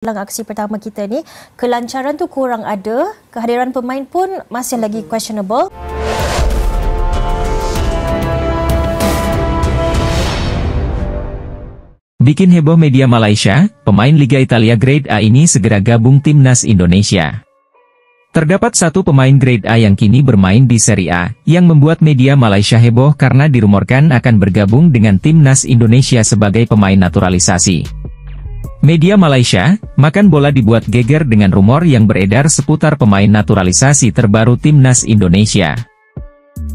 dalam aksi pertama kita ni, kelancaran tu kurang ada, kehadiran pemain pun masih lagi questionable. Bikin heboh media Malaysia, pemain Liga Italia Grade A ini segera gabung timnas Indonesia. Terdapat satu pemain Grade A yang kini bermain di Serie A, yang membuat media Malaysia heboh karena dirumorkan akan bergabung dengan timnas Indonesia sebagai pemain naturalisasi. Media Malaysia, Makan Bola dibuat geger dengan rumor yang beredar seputar pemain naturalisasi terbaru timnas Indonesia.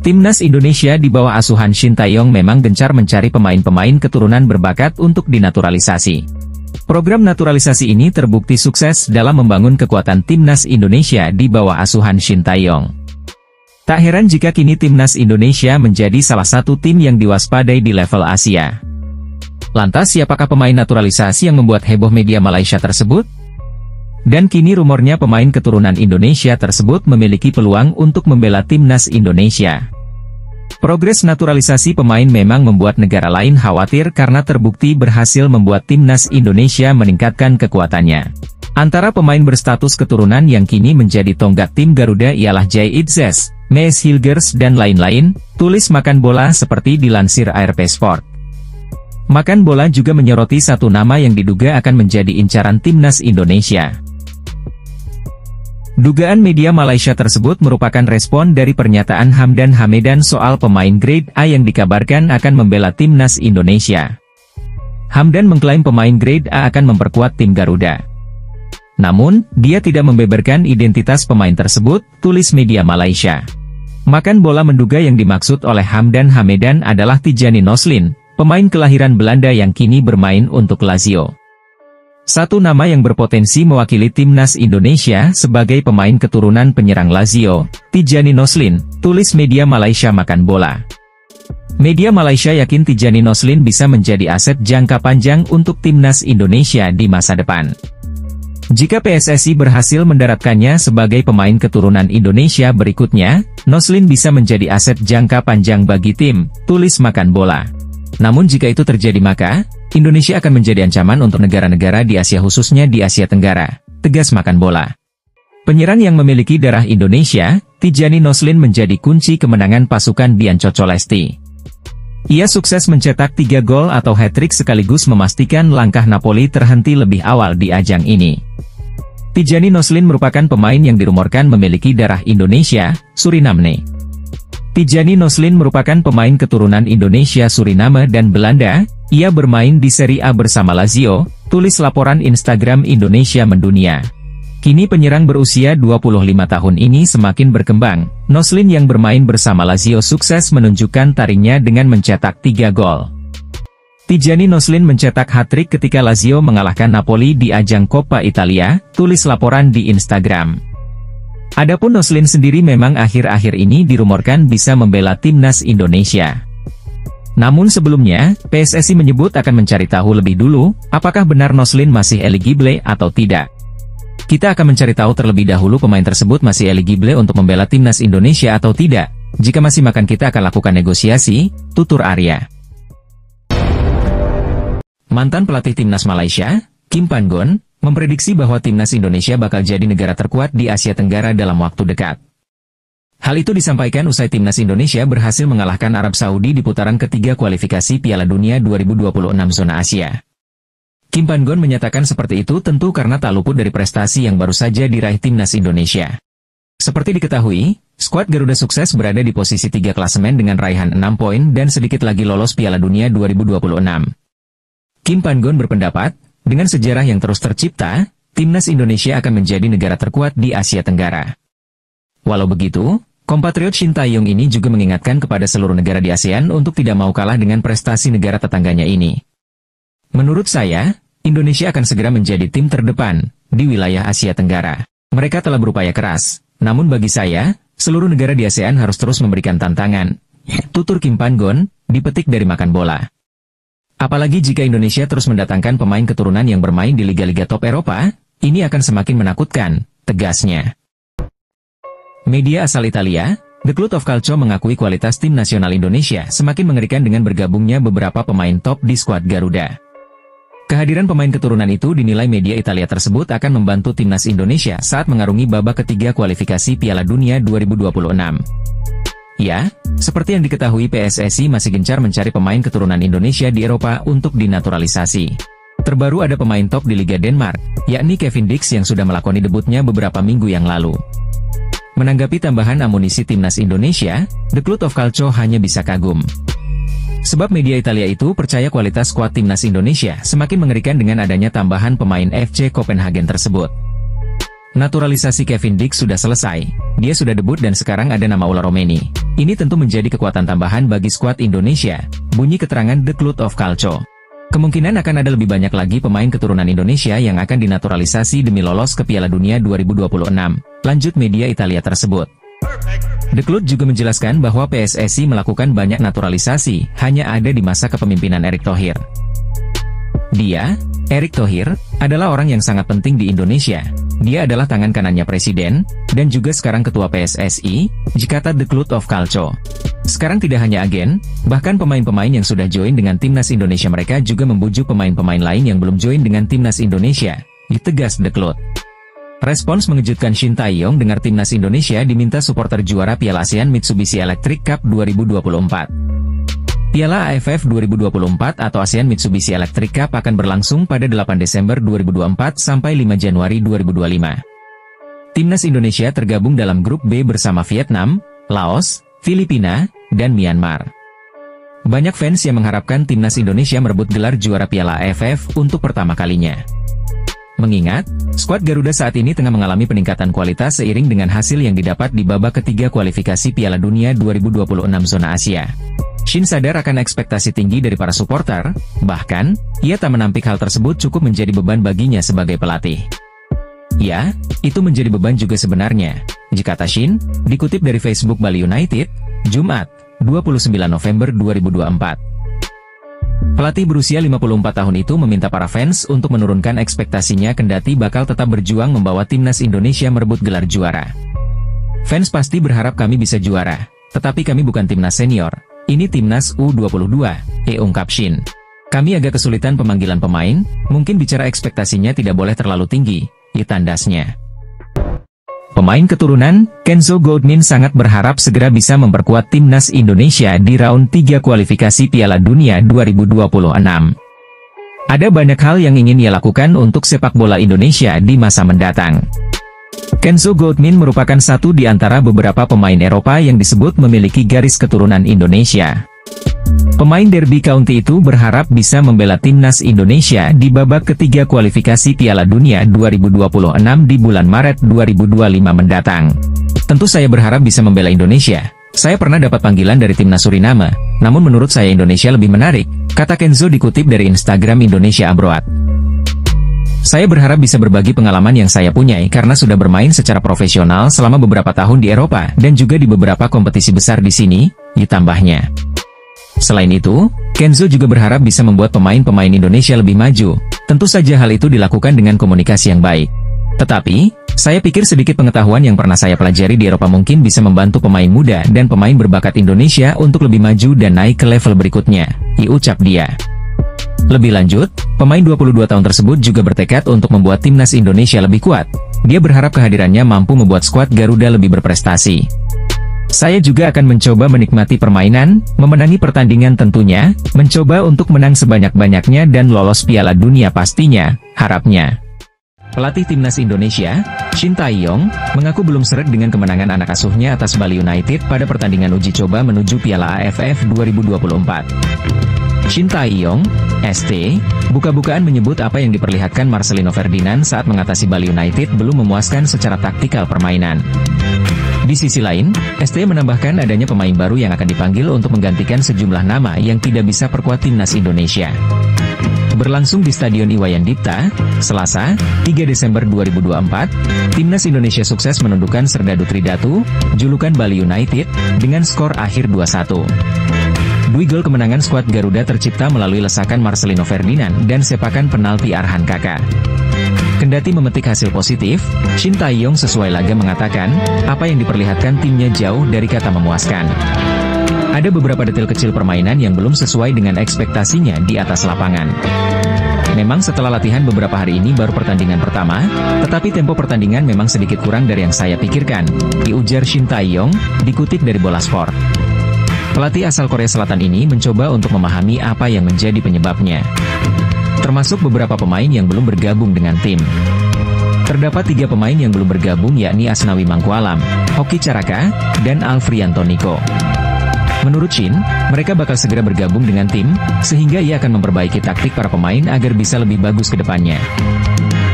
Timnas Indonesia di bawah asuhan Shin Tae-yong memang gencar mencari pemain-pemain keturunan berbakat untuk dinaturalisasi. Program naturalisasi ini terbukti sukses dalam membangun kekuatan timnas Indonesia di bawah asuhan Shin Tae-yong. Tak heran jika kini timnas Indonesia menjadi salah satu tim yang diwaspadai di level Asia. Lantas siapakah pemain naturalisasi yang membuat heboh media Malaysia tersebut? Dan kini rumornya pemain keturunan Indonesia tersebut memiliki peluang untuk membela timnas Indonesia. Progres naturalisasi pemain memang membuat negara lain khawatir karena terbukti berhasil membuat timnas Indonesia meningkatkan kekuatannya. Antara pemain berstatus keturunan yang kini menjadi tonggak tim Garuda ialah Jay Itzes, Mees Hilgers dan lain-lain, tulis Makan Bola seperti dilansir ARP Sport. Makan Bola juga menyoroti satu nama yang diduga akan menjadi incaran timnas Indonesia. Dugaan media Malaysia tersebut merupakan respon dari pernyataan Hamdan Hamedan soal pemain Grade A yang dikabarkan akan membela timnas Indonesia. Hamdan mengklaim pemain Grade A akan memperkuat tim Garuda. Namun, dia tidak membeberkan identitas pemain tersebut, tulis media Malaysia. Makan Bola menduga yang dimaksud oleh Hamdan Hamedan adalah Tijani Noslin, pemain kelahiran Belanda yang kini bermain untuk Lazio. Satu nama yang berpotensi mewakili timnas Indonesia sebagai pemain keturunan penyerang Lazio, Tijani Noslin, tulis media Malaysia Makan Bola. Media Malaysia yakin Tijani Noslin bisa menjadi aset jangka panjang untuk timnas Indonesia di masa depan. Jika PSSI berhasil mendaratkannya sebagai pemain keturunan Indonesia berikutnya, Noslin bisa menjadi aset jangka panjang bagi tim, tulis Makan Bola. Namun jika itu terjadi maka, Indonesia akan menjadi ancaman untuk negara-negara di Asia khususnya di Asia Tenggara, tegas Makan Bola. Penyerang yang memiliki darah Indonesia, Tijani Noslin menjadi kunci kemenangan pasukan Bian Cocolesti. Ia sukses mencetak 3 gol atau hat-trick sekaligus memastikan langkah Napoli terhenti lebih awal di ajang ini. Tijani Noslin merupakan pemain yang dirumorkan memiliki darah Indonesia, Suriname. Tijani Noslin merupakan pemain keturunan Indonesia, Suriname dan Belanda. Ia bermain di Serie A bersama Lazio, tulis laporan Instagram Indonesia Mendunia. Kini penyerang berusia 25 tahun ini semakin berkembang. Noslin yang bermain bersama Lazio sukses menunjukkan taringnya dengan mencetak 3 gol. Tijani Noslin mencetak hat-trick ketika Lazio mengalahkan Napoli di ajang Coppa Italia, tulis laporan di Instagram. Adapun Noslin sendiri memang akhir-akhir ini dirumorkan bisa membela timnas Indonesia. Namun sebelumnya, PSSI menyebut akan mencari tahu lebih dulu, apakah benar Noslin masih eligible atau tidak. Kita akan mencari tahu terlebih dahulu pemain tersebut masih eligible untuk membela timnas Indonesia atau tidak. Jika masih kita akan lakukan negosiasi, tutur Arya. Mantan pelatih timnas Malaysia, Kim Pan-gon, memprediksi bahwa timnas Indonesia bakal jadi negara terkuat di Asia Tenggara dalam waktu dekat. Hal itu disampaikan usai timnas Indonesia berhasil mengalahkan Arab Saudi di putaran ketiga kualifikasi Piala Dunia 2026 zona Asia. Kim Pan-gon menyatakan seperti itu tentu karena tak luput dari prestasi yang baru saja diraih timnas Indonesia. Seperti diketahui, skuad Garuda sukses berada di posisi 3 klasemen dengan raihan 6 poin dan sedikit lagi lolos Piala Dunia 2026. Kim Pan-gon berpendapat, dengan sejarah yang terus tercipta, timnas Indonesia akan menjadi negara terkuat di Asia Tenggara. Walau begitu, kompatriot Shin Tae-yong ini juga mengingatkan kepada seluruh negara di ASEAN untuk tidak mau kalah dengan prestasi negara tetangganya ini. Menurut saya, Indonesia akan segera menjadi tim terdepan di wilayah Asia Tenggara. Mereka telah berupaya keras, namun bagi saya, seluruh negara di ASEAN harus terus memberikan tantangan, tutur Kim Pan-gon, dipetik dari Makan Bola. Apalagi jika Indonesia terus mendatangkan pemain keturunan yang bermain di liga-liga top Eropa, ini akan semakin menakutkan, tegasnya. Media asal Italia, The Cloud of Calcio mengakui kualitas tim nasional Indonesia semakin mengerikan dengan bergabungnya beberapa pemain top di skuad Garuda. Kehadiran pemain keturunan itu dinilai media Italia tersebut akan membantu timnas Indonesia saat mengarungi babak ketiga kualifikasi Piala Dunia 2026. Ya, seperti yang diketahui PSSI masih gencar mencari pemain keturunan Indonesia di Eropa untuk dinaturalisasi. Terbaru ada pemain top di Liga Denmark, yakni Kevin Dix yang sudah melakoni debutnya beberapa minggu yang lalu. Menanggapi tambahan amunisi timnas Indonesia, The Cult of Calcio hanya bisa kagum. Sebab media Italia itu percaya kualitas skuad timnas Indonesia semakin mengerikan dengan adanya tambahan pemain FC Copenhagen tersebut. Naturalisasi Kevin Dix sudah selesai, dia sudah debut dan sekarang ada nama Ola Romeni. Ini tentu menjadi kekuatan tambahan bagi skuad Indonesia, bunyi keterangan The Cult of Calcio. Kemungkinan akan ada lebih banyak lagi pemain keturunan Indonesia yang akan dinaturalisasi demi lolos ke Piala Dunia 2026, lanjut media Italia tersebut. The Cult juga menjelaskan bahwa PSSI melakukan banyak naturalisasi, hanya ada di masa kepemimpinan Erick Thohir. Dia, Erick Thohir, adalah orang yang sangat penting di Indonesia. Dia adalah tangan kanannya presiden, dan juga sekarang ketua PSSI, kata The Cult of Calcio. Sekarang tidak hanya agen, bahkan pemain-pemain yang sudah join dengan timnas Indonesia mereka juga membujuk pemain-pemain lain yang belum join dengan timnas Indonesia, ditegas The Cult. Respons mengejutkan Shin Tae-yong dengar timnas Indonesia diminta supporter juara Piala ASEAN Mitsubishi Electric Cup 2024. Piala AFF 2024 atau ASEAN Mitsubishi Electric Cup akan berlangsung pada 8 Desember 2024 sampai 5 Januari 2025. Timnas Indonesia tergabung dalam grup B bersama Vietnam, Laos, Filipina, dan Myanmar. Banyak fans yang mengharapkan timnas Indonesia merebut gelar juara Piala AFF untuk pertama kalinya. Mengingat, skuad Garuda saat ini tengah mengalami peningkatan kualitas seiring dengan hasil yang didapat di babak ketiga kualifikasi Piala Dunia 2026 zona Asia. Shin sadar akan ekspektasi tinggi dari para supporter, bahkan, ia tak menampik hal tersebut cukup menjadi beban baginya sebagai pelatih. Ya, itu menjadi beban juga sebenarnya, kata Shin, dikutip dari Facebook Bali United, Jumat, 29 November 2024. Pelatih berusia 54 tahun itu meminta para fans untuk menurunkan ekspektasinya kendati bakal tetap berjuang membawa timnas Indonesia merebut gelar juara. Fans pasti berharap kami bisa juara, tetapi kami bukan timnas senior, ini timnas U22, ungkap Shin. Kami agak kesulitan pemanggilan pemain, mungkin bicara ekspektasinya tidak boleh terlalu tinggi, tandasnya. Pemain keturunan, Kenzo Goldmin sangat berharap segera bisa memperkuat timnas Indonesia di round 3 kualifikasi Piala Dunia 2026. Ada banyak hal yang ingin ia lakukan untuk sepak bola Indonesia di masa mendatang. Kenzo Goldmin merupakan satu di antara beberapa pemain Eropa yang disebut memiliki garis keturunan Indonesia. Pemain Derby County itu berharap bisa membela timnas Indonesia di babak ketiga kualifikasi Piala Dunia 2026 di bulan Maret 2025 mendatang. Tentu saya berharap bisa membela Indonesia. Saya pernah dapat panggilan dari timnas Suriname, namun menurut saya Indonesia lebih menarik, kata Kenzo dikutip dari Instagram Indonesia Abroad. Saya berharap bisa berbagi pengalaman yang saya punyai karena sudah bermain secara profesional selama beberapa tahun di Eropa dan juga di beberapa kompetisi besar di sini, ditambahnya. Selain itu, Kenzo juga berharap bisa membuat pemain-pemain Indonesia lebih maju. Tentu saja hal itu dilakukan dengan komunikasi yang baik. Tetapi, saya pikir sedikit pengetahuan yang pernah saya pelajari di Eropa mungkin bisa membantu pemain muda dan pemain berbakat Indonesia untuk lebih maju dan naik ke level berikutnya, ucap dia. Lebih lanjut, pemain 22 tahun tersebut juga bertekad untuk membuat timnas Indonesia lebih kuat. Dia berharap kehadirannya mampu membuat skuad Garuda lebih berprestasi. Saya juga akan mencoba menikmati permainan, memenangi pertandingan tentunya, mencoba untuk menang sebanyak-banyaknya dan lolos Piala Dunia pastinya, harapnya. Pelatih timnas Indonesia, Shin Tae-yong, mengaku belum seret dengan kemenangan anak asuhnya atas Bali United pada pertandingan uji coba menuju Piala AFF 2024. Shin Tae-yong, ST, buka-bukaan menyebut apa yang diperlihatkan Marcelino Ferdinand saat mengatasi Bali United belum memuaskan secara taktikal permainan. Di sisi lain, ST menambahkan adanya pemain baru yang akan dipanggil untuk menggantikan sejumlah nama yang tidak bisa perkuat timnas Indonesia. Berlangsung di Stadion Iwayan Dipta, Selasa, 3 Desember 2024, timnas Indonesia sukses menundukkan Serdadu Tridatu, julukan Bali United, dengan skor akhir 2-1. Dua gol kemenangan skuad Garuda tercipta melalui lesakan Marcelino Ferdinand dan sepakan penalti Arhan Kaka. Kendati memetik hasil positif, Shin Tae-yong sesuai laga mengatakan, apa yang diperlihatkan timnya jauh dari kata memuaskan. Ada beberapa detail kecil permainan yang belum sesuai dengan ekspektasinya di atas lapangan. Memang setelah latihan beberapa hari ini baru pertandingan pertama, tetapi tempo pertandingan memang sedikit kurang dari yang saya pikirkan, diujar Shin Tae-yong, dikutip dari Bola Sport. Pelatih asal Korea Selatan ini mencoba untuk memahami apa yang menjadi penyebabnya. Termasuk beberapa pemain yang belum bergabung dengan tim. Terdapat 3 pemain yang belum bergabung yakni Asnawi Mangkualam, Hoki Caraka, dan Alfrianto Niko. Menurut Shin, mereka bakal segera bergabung dengan tim, sehingga ia akan memperbaiki taktik para pemain agar bisa lebih bagus ke depannya.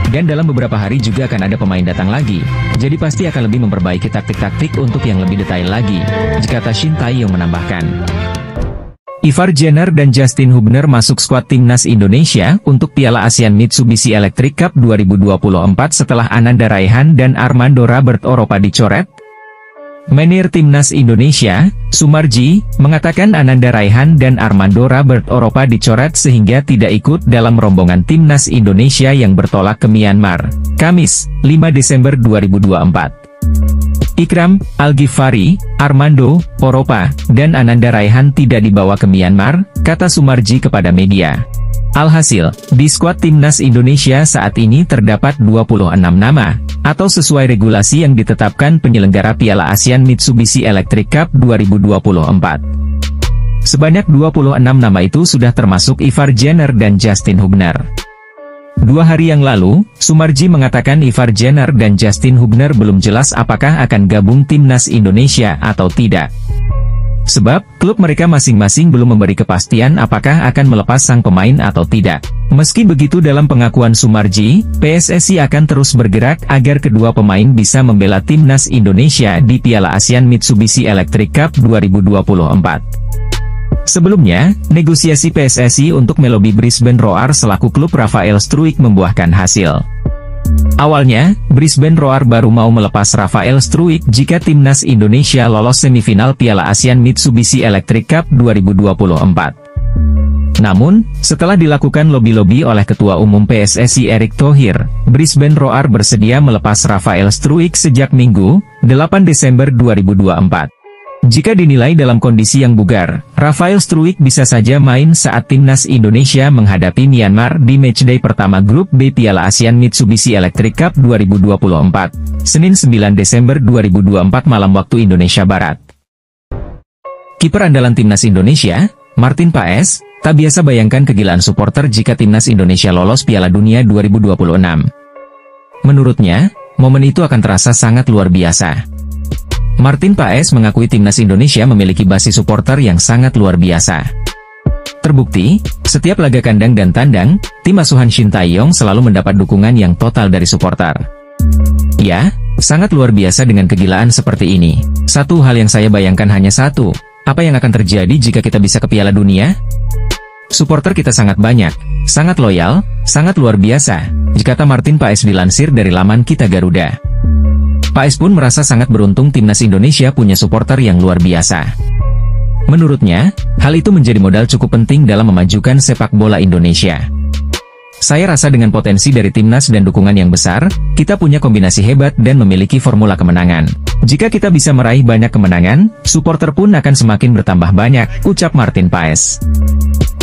Dan dalam beberapa hari juga akan ada pemain datang lagi, jadi pasti akan lebih memperbaiki taktik-taktik untuk yang lebih detail lagi, kata Shin Tae-yong menambahkan. Ivar Jenner dan Justin Hubner masuk skuad timnas Indonesia untuk Piala ASEAN Mitsubishi Electric Cup 2024 setelah Ananda Raihan dan Armando Robert Oropa dicoret. Manajer Timnas Indonesia, Sumarji, mengatakan Ananda Raihan dan Armando Robert Oropa dicoret sehingga tidak ikut dalam rombongan Timnas Indonesia yang bertolak ke Myanmar, Kamis, 5 Desember 2024. Ikram, Al-Ghifari, Armando, Oropa, dan Ananda Raihan tidak dibawa ke Myanmar, kata Sumarji kepada media. Alhasil, di skuad Timnas Indonesia saat ini terdapat 26 nama, atau sesuai regulasi yang ditetapkan penyelenggara Piala ASEAN Mitsubishi Electric Cup 2024. Sebanyak 26 nama itu sudah termasuk Ivar Jenner dan Justin Hubner. 2 hari yang lalu, Sumarji mengatakan Ivar Jenner dan Justin Hubner belum jelas apakah akan gabung Timnas Indonesia atau tidak. Sebab, klub mereka masing-masing belum memberi kepastian apakah akan melepas sang pemain atau tidak. Meski begitu dalam pengakuan Sumarji, PSSI akan terus bergerak agar kedua pemain bisa membela Timnas Indonesia di Piala ASEAN Mitsubishi Electric Cup 2024. Sebelumnya, negosiasi PSSI untuk melobi Brisbane Roar selaku klub Rafael Struijk membuahkan hasil. Awalnya, Brisbane Roar baru mau melepas Rafael Struijk jika Timnas Indonesia lolos semifinal Piala ASEAN Mitsubishi Electric Cup 2024. Namun, setelah dilakukan lobi-lobi oleh Ketua Umum PSSI Erick Thohir, Brisbane Roar bersedia melepas Rafael Struijk sejak Minggu, 8 Desember 2024. Jika dinilai dalam kondisi yang bugar, Rafael Struijk bisa saja main saat Timnas Indonesia menghadapi Myanmar di matchday pertama Grup B Piala ASEAN Mitsubishi Electric Cup 2024, Senin 9 Desember 2024 malam waktu Indonesia Barat. Kiper andalan Timnas Indonesia, Martin Paes, tak biasa bayangkan kegilaan supporter jika Timnas Indonesia lolos Piala Dunia 2026. Menurutnya, momen itu akan terasa sangat luar biasa. Martin Paes mengakui Timnas Indonesia memiliki basis supporter yang sangat luar biasa. Terbukti, setiap laga kandang dan tandang, tim asuhan Shin Tae-yong selalu mendapat dukungan yang total dari supporter. Ya, sangat luar biasa dengan kegilaan seperti ini. Satu hal yang saya bayangkan hanya satu, apa yang akan terjadi jika kita bisa ke Piala Dunia? Supporter kita sangat banyak, sangat loyal, sangat luar biasa, kata Martin Paes dilansir dari laman Kita Garuda. Paes pun merasa sangat beruntung Timnas Indonesia punya supporter yang luar biasa. Menurutnya, hal itu menjadi modal cukup penting dalam memajukan sepak bola Indonesia. Saya rasa dengan potensi dari Timnas dan dukungan yang besar, kita punya kombinasi hebat dan memiliki formula kemenangan. Jika kita bisa meraih banyak kemenangan, supporter pun akan semakin bertambah banyak, ucap Martin Paes.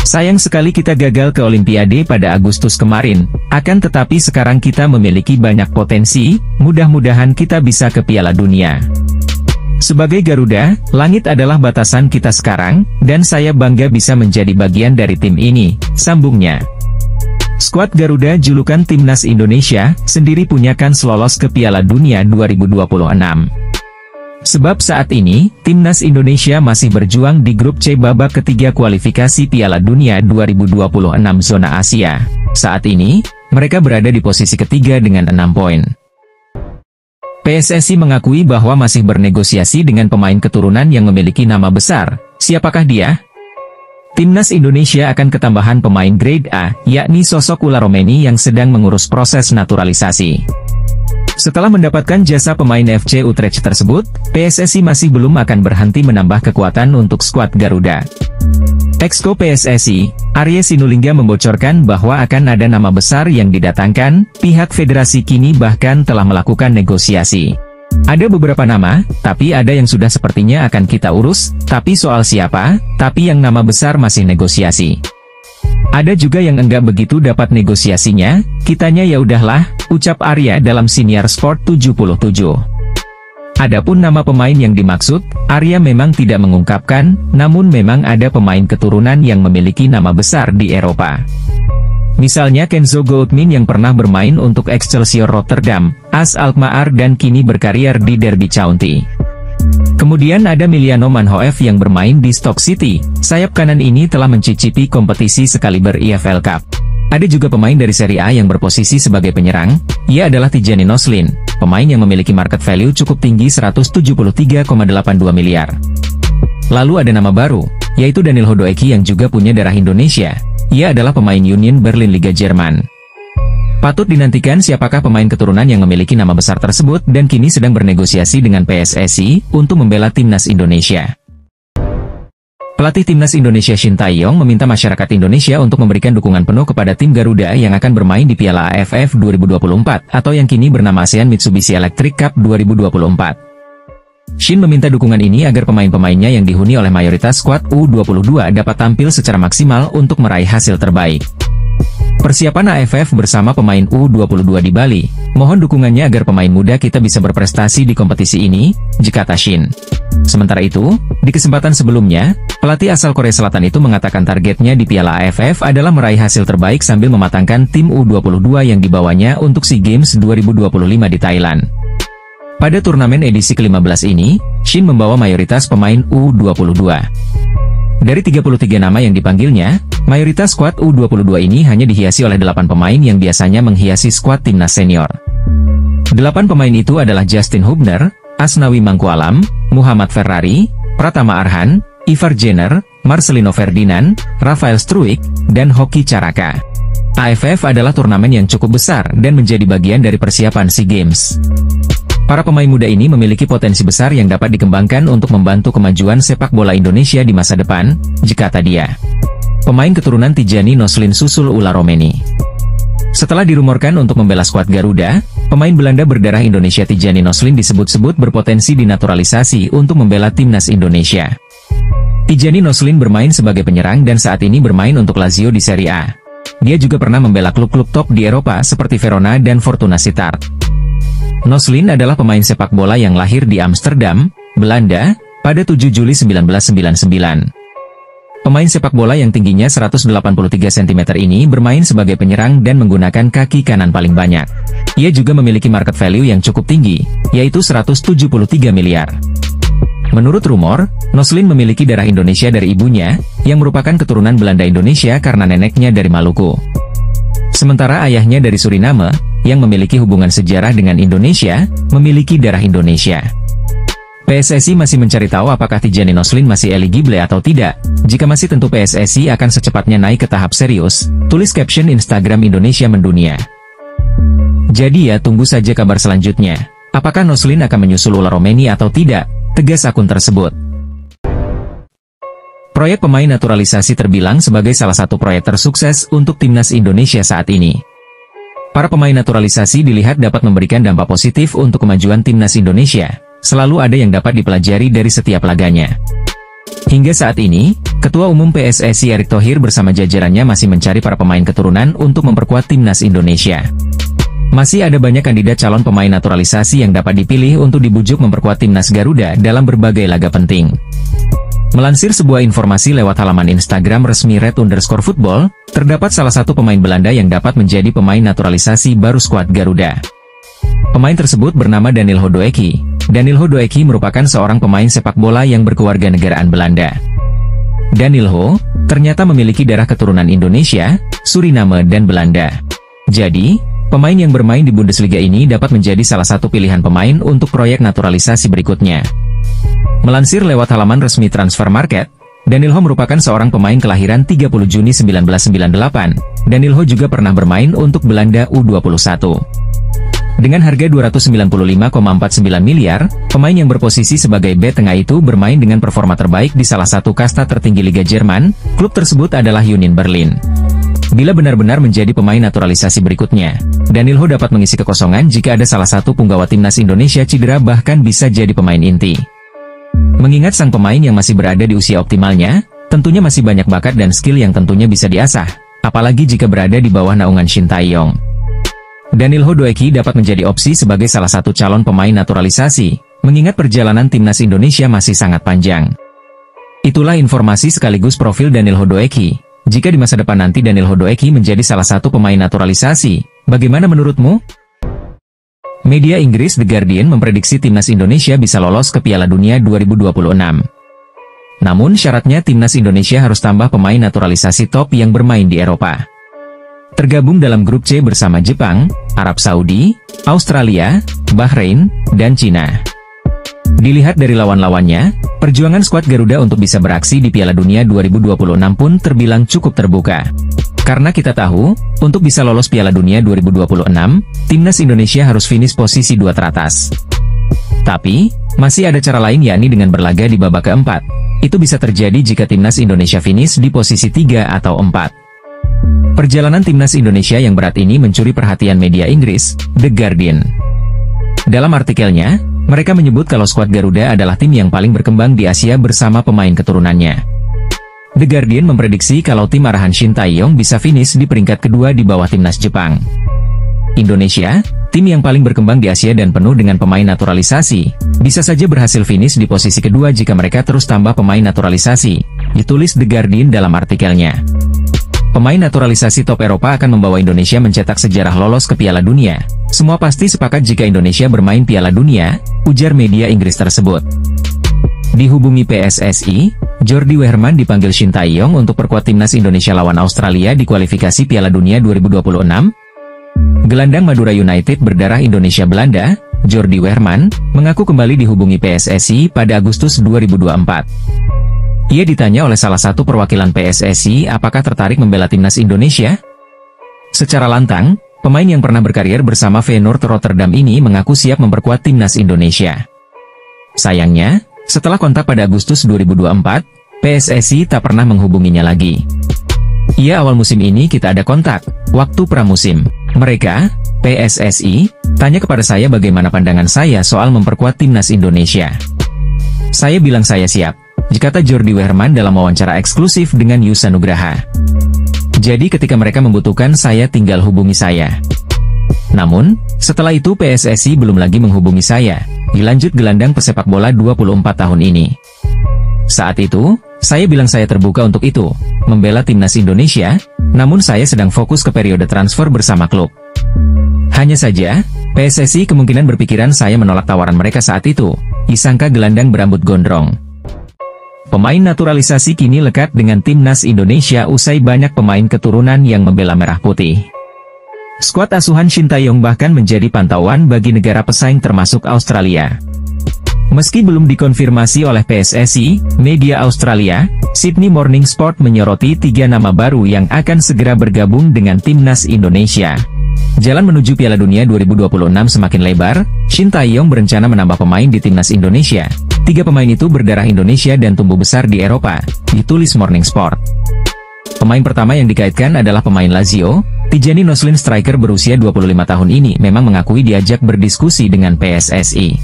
Sayang sekali kita gagal ke Olimpiade pada Agustus kemarin, akan tetapi sekarang kita memiliki banyak potensi, mudah-mudahan kita bisa ke Piala Dunia. Sebagai Garuda, langit adalah batasan kita sekarang, dan saya bangga bisa menjadi bagian dari tim ini, sambungnya. Skuad Garuda julukan Timnas Indonesia, sendiri punya kans lolos ke Piala Dunia 2026. Sebab saat ini, Timnas Indonesia masih berjuang di grup C babak ketiga kualifikasi Piala Dunia 2026 zona Asia. Saat ini, mereka berada di posisi ketiga dengan 6 poin. PSSI mengakui bahwa masih bernegosiasi dengan pemain keturunan yang memiliki nama besar. Siapakah dia? Timnas Indonesia akan ketambahan pemain grade A, yakni sosok Ula Romeni yang sedang mengurus proses naturalisasi. Setelah mendapatkan jasa pemain FC Utrecht tersebut, PSSI masih belum akan berhenti menambah kekuatan untuk skuad Garuda. Exco PSSI, Arya Sinulinga membocorkan bahwa akan ada nama besar yang didatangkan, pihak federasi kini bahkan telah melakukan negosiasi. Ada beberapa nama, tapi ada yang sudah sepertinya akan kita urus, tapi soal siapa, tapi yang nama besar masih negosiasi. Ada juga yang enggak begitu dapat negosiasinya, kitanya ya udahlah, ucap Arya dalam Siniar Sport 77. Adapun nama pemain yang dimaksud, Arya memang tidak mengungkapkan, namun memang ada pemain keturunan yang memiliki nama besar di Eropa. Misalnya Kenzo Goldmin yang pernah bermain untuk Excelsior Rotterdam, AS Alkmaar dan kini berkarier di Derby County. Kemudian ada Miliano Manhoef yang bermain di Stoke City, sayap kanan ini telah mencicipi kompetisi sekaliber EFL Cup. Ada juga pemain dari Serie A yang berposisi sebagai penyerang, ia adalah Tijani Noslin, pemain yang memiliki market value cukup tinggi 173,82 miliar. Lalu ada nama baru, yaitu Daniel Hodoeki yang juga punya darah Indonesia, ia adalah pemain Union Berlin Liga Jerman. Patut dinantikan siapakah pemain keturunan yang memiliki nama besar tersebut dan kini sedang bernegosiasi dengan PSSI untuk membela timnas Indonesia. Pelatih timnas Indonesia Shin Tae-yong meminta masyarakat Indonesia untuk memberikan dukungan penuh kepada tim Garuda yang akan bermain di Piala AFF 2024 atau yang kini bernama ASEAN Mitsubishi Electric Cup 2024. Shin meminta dukungan ini agar pemain-pemainnya yang dihuni oleh mayoritas skuad U22 dapat tampil secara maksimal untuk meraih hasil terbaik. Persiapan AFF bersama pemain U22 di Bali, mohon dukungannya agar pemain muda kita bisa berprestasi di kompetisi ini, kata Shin. Sementara itu, di kesempatan sebelumnya, pelatih asal Korea Selatan itu mengatakan targetnya di Piala AFF adalah meraih hasil terbaik sambil mematangkan tim U22 yang dibawanya untuk SEA Games 2025 di Thailand. Pada turnamen edisi ke-15 ini, Shin membawa mayoritas pemain U22. Dari 33 nama yang dipanggilnya, mayoritas skuad U22 ini hanya dihiasi oleh 8 pemain yang biasanya menghiasi skuad timnas senior. 8 pemain itu adalah Justin Hubner, Asnawi Mangkualam, Muhammad Ferrari, Pratama Arhan, Ivar Jenner, Marcelino Ferdinand, Rafael Struijk, dan Hoki Caraka. AFF adalah turnamen yang cukup besar dan menjadi bagian dari persiapan SEA Games. Para pemain muda ini memiliki potensi besar yang dapat dikembangkan untuk membantu kemajuan sepak bola Indonesia di masa depan, kata dia. Pemain keturunan Tijani Noslin susul ulah Romeni. Setelah dirumorkan untuk membela skuad Garuda, pemain Belanda berdarah Indonesia Tijani Noslin disebut-sebut berpotensi dinaturalisasi untuk membela timnas Indonesia. Tijani Noslin bermain sebagai penyerang dan saat ini bermain untuk Lazio di Serie A. Dia juga pernah membela klub-klub top di Eropa seperti Verona dan Fortuna Sittard. Noslin adalah pemain sepak bola yang lahir di Amsterdam, Belanda, pada 7 Juli 1999. Pemain sepak bola yang tingginya 183 cm ini bermain sebagai penyerang dan menggunakan kaki kanan paling banyak. Ia juga memiliki market value yang cukup tinggi, yaitu 173 miliar. Menurut rumor, Noslin memiliki darah Indonesia dari ibunya, yang merupakan keturunan Belanda Indonesia karena neneknya dari Maluku. Sementara ayahnya dari Suriname, yang memiliki hubungan sejarah dengan Indonesia, memiliki darah Indonesia. PSSI masih mencari tahu apakah Tijani Noslin masih eligible atau tidak. Jika masih tentu PSSI akan secepatnya naik ke tahap serius, tulis caption Instagram Indonesia Mendunia. Jadi ya tunggu saja kabar selanjutnya. Apakah Noslin akan menyusul ulah Romeni atau tidak, tegas akun tersebut. Proyek pemain naturalisasi terbilang sebagai salah satu proyek tersukses untuk timnas Indonesia saat ini. Para pemain naturalisasi dilihat dapat memberikan dampak positif untuk kemajuan timnas Indonesia. Selalu ada yang dapat dipelajari dari setiap laganya. Hingga saat ini, Ketua Umum PSSI Erick Thohir bersama jajarannya masih mencari para pemain keturunan untuk memperkuat timnas Indonesia. Masih ada banyak kandidat calon pemain naturalisasi yang dapat dipilih untuk dibujuk memperkuat timnas Garuda dalam berbagai laga penting. Melansir sebuah informasi lewat halaman Instagram resmi red_football, terdapat salah satu pemain Belanda yang dapat menjadi pemain naturalisasi baru skuad Garuda. Pemain tersebut bernama Daniel Hodoeki. Daniel Hodoeki merupakan seorang pemain sepak bola yang berkewarganegaraan Belanda. Daniel Ho ternyata memiliki darah keturunan Indonesia, Suriname dan Belanda. Jadi, pemain yang bermain di Bundesliga ini dapat menjadi salah satu pilihan pemain untuk proyek naturalisasi berikutnya. Melansir lewat halaman resmi Transfer Market, Daniel Ho merupakan seorang pemain kelahiran 30 Juni 1998. Daniel Ho juga pernah bermain untuk Belanda U21. Dengan harga 295,49 miliar, pemain yang berposisi sebagai bek tengah itu bermain dengan performa terbaik di salah satu kasta tertinggi Liga Jerman. Klub tersebut adalah Union Berlin. Bila benar-benar menjadi pemain naturalisasi berikutnya, Daniel Ho dapat mengisi kekosongan jika ada salah satu punggawa timnas Indonesia cedera, bahkan bisa jadi pemain inti. Mengingat sang pemain yang masih berada di usia optimalnya, tentunya masih banyak bakat dan skill yang tentunya bisa diasah. apalagi jika berada di bawah naungan Shin Tae-yong. Danil Hodoeki dapat menjadi opsi sebagai salah satu calon pemain naturalisasi, mengingat perjalanan timnas Indonesia masih sangat panjang. Itulah informasi sekaligus profil Danil Hodoeki. Jika di masa depan nanti Danil Hodoeki menjadi salah satu pemain naturalisasi, bagaimana menurutmu? Media Inggris The Guardian memprediksi timnas Indonesia bisa lolos ke Piala Dunia 2026. Namun syaratnya timnas Indonesia harus tambah pemain naturalisasi top yang bermain di Eropa. Tergabung dalam grup C bersama Jepang, Arab Saudi, Australia, Bahrain, dan Cina. Dilihat dari lawan-lawannya, perjuangan skuad Garuda untuk bisa beraksi di Piala Dunia 2026 pun terbilang cukup terbuka. Karena kita tahu, untuk bisa lolos Piala Dunia 2026, timnas Indonesia harus finish posisi 2 teratas. Tapi, masih ada cara lain yakni dengan berlaga di babak keempat. Itu bisa terjadi jika timnas Indonesia finish di posisi 3 atau 4. Perjalanan timnas Indonesia yang berat ini mencuri perhatian media Inggris, The Guardian. Dalam artikelnya, mereka menyebut kalau skuad Garuda adalah tim yang paling berkembang di Asia bersama pemain keturunannya. The Guardian memprediksi kalau tim arahan Shin Tae-yong bisa finish di peringkat kedua di bawah timnas Jepang. Indonesia, tim yang paling berkembang di Asia dan penuh dengan pemain naturalisasi, bisa saja berhasil finish di posisi kedua jika mereka terus tambah pemain naturalisasi, ditulis The Guardian dalam artikelnya. Pemain naturalisasi top Eropa akan membawa Indonesia mencetak sejarah lolos ke Piala Dunia. Semua pasti sepakat jika Indonesia bermain Piala Dunia, ujar media Inggris tersebut. Dihubungi PSSI, Jordi Wehrman dipanggil Shin Tae-yong untuk perkuat timnas Indonesia lawan Australia di kualifikasi Piala Dunia 2026. Gelandang Madura United berdarah Indonesia-Belanda, Jordi Wehrman, mengaku kembali dihubungi PSSI pada Agustus 2024. Ia ditanya oleh salah satu perwakilan PSSI apakah tertarik membela timnas Indonesia. Secara lantang, pemain yang pernah berkarir bersama Feyenoord Rotterdam ini mengaku siap memperkuat timnas Indonesia. Sayangnya, setelah kontak pada Agustus 2024, PSSI tak pernah menghubunginya lagi. Ia awal musim ini kita ada kontak, waktu pramusim. Mereka, PSSI, tanya kepada saya bagaimana pandangan saya soal memperkuat timnas Indonesia. Saya bilang saya siap, kata Jordi Wehrman dalam wawancara eksklusif dengan Yusa Nugraha. Jadi ketika mereka membutuhkan saya tinggal hubungi saya. Namun, setelah itu PSSI belum lagi menghubungi saya, dilanjut gelandang pesepak bola 24 tahun ini. Saat itu, saya bilang saya terbuka untuk itu, membela timnas Indonesia, namun saya sedang fokus ke periode transfer bersama klub. Hanya saja, PSSI kemungkinan berpikiran saya menolak tawaran mereka saat itu, disangka gelandang berambut gondrong. Pemain naturalisasi kini lekat dengan timnas Indonesia usai banyak pemain keturunan yang membela merah putih. Skuad asuhan Shin Tae-yong bahkan menjadi pantauan bagi negara pesaing termasuk Australia. Meski belum dikonfirmasi oleh PSSI, media Australia, Sydney Morning Sport menyoroti 3 nama baru yang akan segera bergabung dengan timnas Indonesia. Jalan menuju Piala Dunia 2026 semakin lebar, Shin Tae-yong berencana menambah pemain di timnas Indonesia. 3 pemain itu berdarah Indonesia dan tumbuh besar di Eropa, ditulis Morning Sport. Pemain pertama yang dikaitkan adalah pemain Lazio, Tijani Noslin. Striker berusia 25 tahun ini memang mengakui diajak berdiskusi dengan PSSI.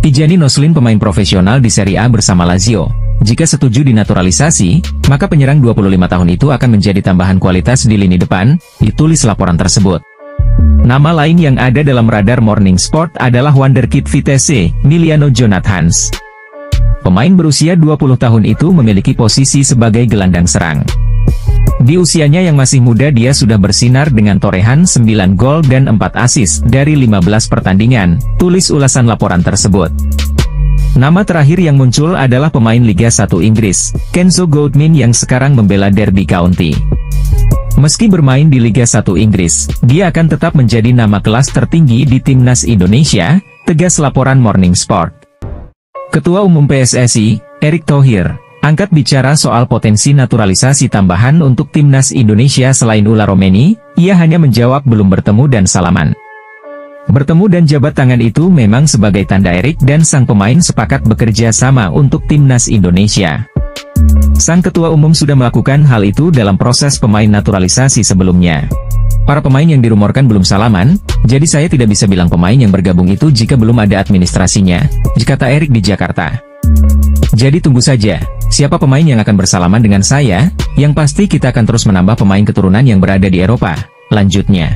Tijani Noslin pemain profesional di Serie A bersama Lazio. Jika setuju dinaturalisasi, maka penyerang 25 tahun itu akan menjadi tambahan kualitas di lini depan, ditulis laporan tersebut. Nama lain yang ada dalam radar Morning Sport adalah wonderkid Vitesse, Miliano Jonathans. Pemain berusia 20 tahun itu memiliki posisi sebagai gelandang serang. Di usianya yang masih muda dia sudah bersinar dengan torehan 9 gol dan 4 assist dari 15 pertandingan, tulis ulasan laporan tersebut. Nama terakhir yang muncul adalah pemain Liga 1 Inggris, Kenzo Goldman yang sekarang membela Derby County. Meski bermain di Liga 1 Inggris, dia akan tetap menjadi nama kelas tertinggi di timnas Indonesia, tegas laporan Morning Sport. Ketua Umum PSSI, Erick Thohir, angkat bicara soal potensi naturalisasi tambahan untuk timnas Indonesia selain Ula Romeni, ia hanya menjawab belum bertemu dan salaman. Bertemu dan jabat tangan itu memang sebagai tanda Erick dan sang pemain sepakat bekerja sama untuk timnas Indonesia. Sang ketua umum sudah melakukan hal itu dalam proses pemain naturalisasi sebelumnya. Para pemain yang dirumorkan belum salaman, jadi saya tidak bisa bilang pemain yang bergabung itu jika belum ada administrasinya, kata Erick di Jakarta. Jadi tunggu saja, siapa pemain yang akan bersalaman dengan saya? Yang pasti kita akan terus menambah pemain keturunan yang berada di Eropa. Lanjutnya,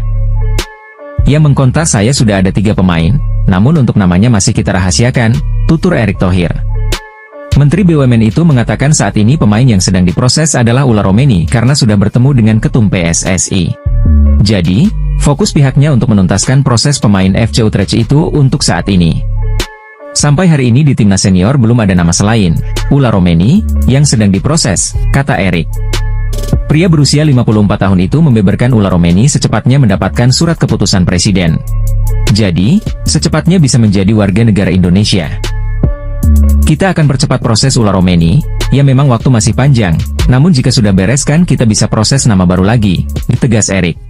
yang mengkontak saya sudah ada 3 pemain, namun untuk namanya masih kita rahasiakan, tutur Erick Thohir. Menteri BUMN itu mengatakan saat ini pemain yang sedang diproses adalah Ular Romeni karena sudah bertemu dengan Ketum PSSI. Jadi, fokus pihaknya untuk menuntaskan proses pemain FC Utrecht itu untuk saat ini. Sampai hari ini di timnas senior belum ada nama selain Ular Romeni yang sedang diproses, kata Erick. Pria berusia 54 tahun itu membeberkan Ular Romeni secepatnya mendapatkan surat keputusan presiden. Jadi, secepatnya bisa menjadi warga negara Indonesia. Kita akan percepat proses Ular Romeni, ya memang waktu masih panjang, namun jika sudah beres kan kita bisa proses nama baru lagi, tegas Erick.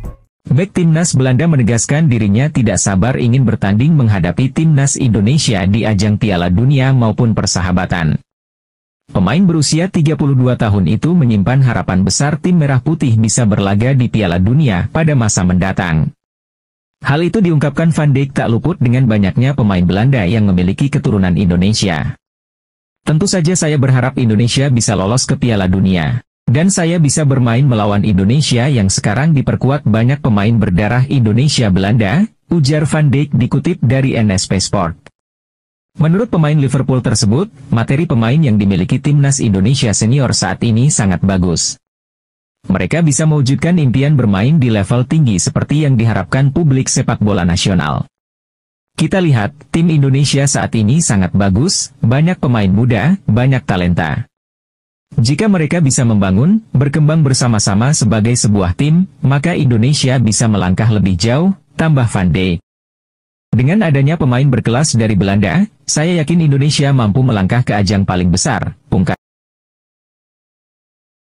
Bek timnas Belanda menegaskan dirinya tidak sabar ingin bertanding menghadapi timnas Indonesia di ajang Piala Dunia maupun persahabatan. Pemain berusia 32 tahun itu menyimpan harapan besar tim Merah Putih bisa berlaga di Piala Dunia pada masa mendatang. Hal itu diungkapkan Van Dijk tak luput dengan banyaknya pemain Belanda yang memiliki keturunan Indonesia. Tentu saja saya berharap Indonesia bisa lolos ke Piala Dunia. Dan saya bisa bermain melawan Indonesia yang sekarang diperkuat banyak pemain berdarah Indonesia Belanda, ujar Van Dijk dikutip dari NSP Sport. Menurut pemain Liverpool tersebut, materi pemain yang dimiliki timnas Indonesia senior saat ini sangat bagus. Mereka bisa mewujudkan impian bermain di level tinggi seperti yang diharapkan publik sepak bola nasional. Kita lihat, tim Indonesia saat ini sangat bagus, banyak pemain muda, banyak talenta. Jika mereka bisa membangun, berkembang bersama-sama sebagai sebuah tim, maka Indonesia bisa melangkah lebih jauh, tambah Van Dijk. Dengan adanya pemain berkelas dari Belanda, saya yakin Indonesia mampu melangkah ke ajang paling besar, pungkas.